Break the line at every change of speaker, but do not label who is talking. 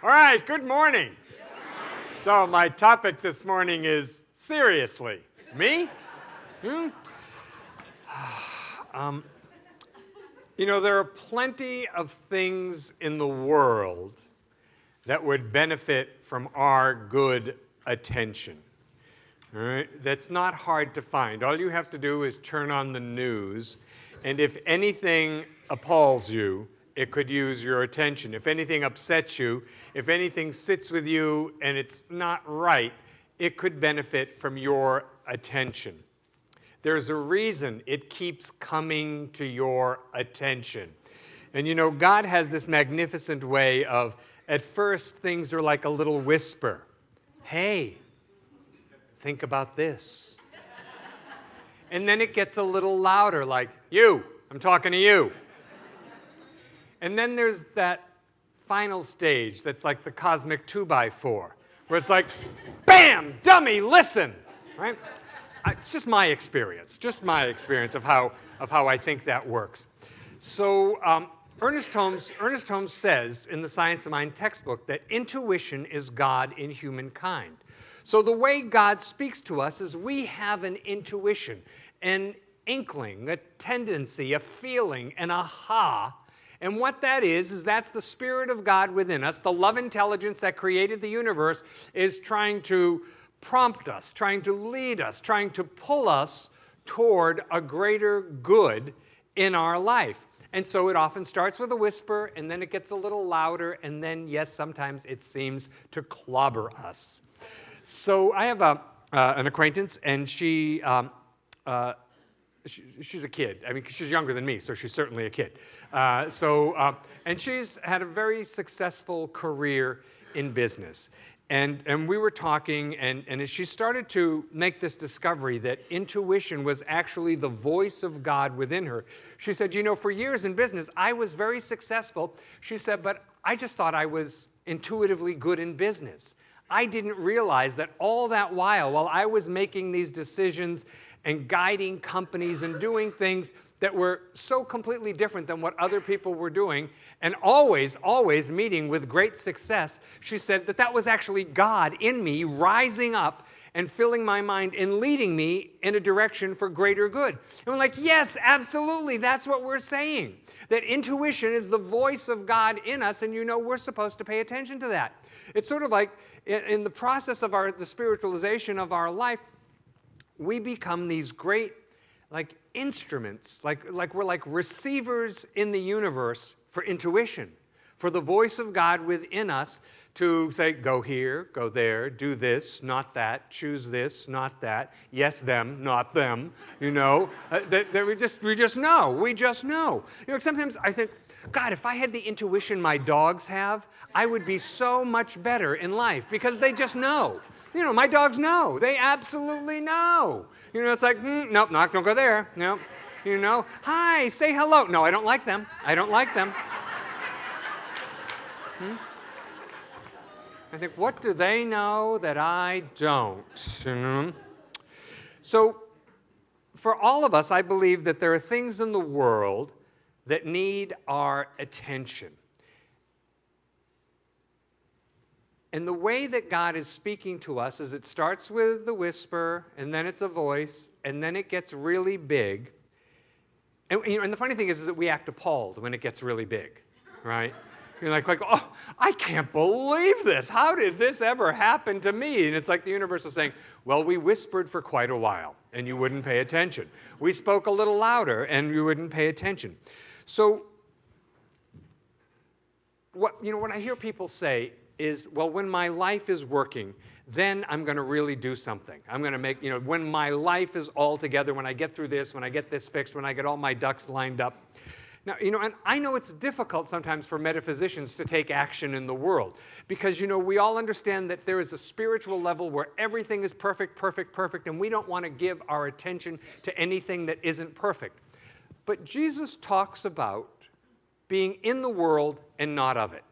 All right, good morning. So my topic this morning is seriously. Me? There are plenty of things in the world that would benefit from our good attention. All right? That's not hard to find. All you have to do is turn on the news, and if anything appalls you, it could use your attention. If anything upsets you, if anything sits with you and it's not right, it could benefit from your attention. There's a reason it keeps coming to your attention. And God has this magnificent way of, at first, things are like a little whisper. Hey, think about this. And then it gets a little louder, like, you, I'm talking to you. And then there's that final stage that's like the cosmic 2x4, where it's like, bam, dummy, listen, right? It's just my experience of how I think that works. So Ernest Holmes says in the Science of Mind textbook that intuition is God in humankind. So the way God speaks to us is we have an intuition, an inkling, a tendency, a feeling, an aha. And what that is that's the Spirit of God within us. The love intelligence that created the universe is trying to prompt us, trying to lead us, trying to pull us toward a greater good in our life. And so it often starts with a whisper, and then it gets a little louder, and then, yes, sometimes it seems to clobber us. So I have an acquaintance, and she's a kid. I mean, she's younger than me, so she's certainly a kid. And she's had a very successful career in business. And we were talking, and as she started to make this discovery that intuition was actually the voice of God within her, she said, for years in business, I was very successful. She said, but I just thought I was intuitively good in business. I didn't realize that all that while I was making these decisions and guiding companies and doing things that were so completely different than what other people were doing, and always meeting with great success, she said that was actually God in me rising up and filling my mind and leading me in a direction for greater good. And we're like, yes, absolutely, that's what we're saying. That intuition is the voice of God in us, and we're supposed to pay attention to that. It's sort of like in the process of the spiritualization of our life, we become these great instruments, like we're like receivers in the universe for intuition, for the voice of God within us to say, go here, go there, do this, not that, choose this, not that, yes, them, not them, that we just know. Sometimes I think, God, if I had the intuition my dogs have, I would be so much better in life because they just know. My dogs know. They absolutely know. It's like, nope, don't go there. No. Hi, say hello. No, I don't like them. I think, what do they know that I don't? So, for all of us, I believe that there are things in the world that need our attention. And the way that God is speaking to us is it starts with the whisper, and then it's a voice, and then it gets really big. And the funny thing is that we act appalled when it gets really big, right? You're like, oh, I can't believe this. How did this ever happen to me? And it's like the universe is saying, well, we whispered for quite a while, and you wouldn't pay attention. We spoke a little louder, and you wouldn't pay attention. So, what I hear people say is, well, when my life is working, then I'm going to really do something. I'm going to make, when my life is all together, when I get through this, when I get this fixed, when I get all my ducks lined up. Now, and I know it's difficult sometimes for metaphysicians to take action in the world because, we all understand that there is a spiritual level where everything is perfect, and we don't want to give our attention to anything that isn't perfect. But Jesus talks about being in the world and not of it.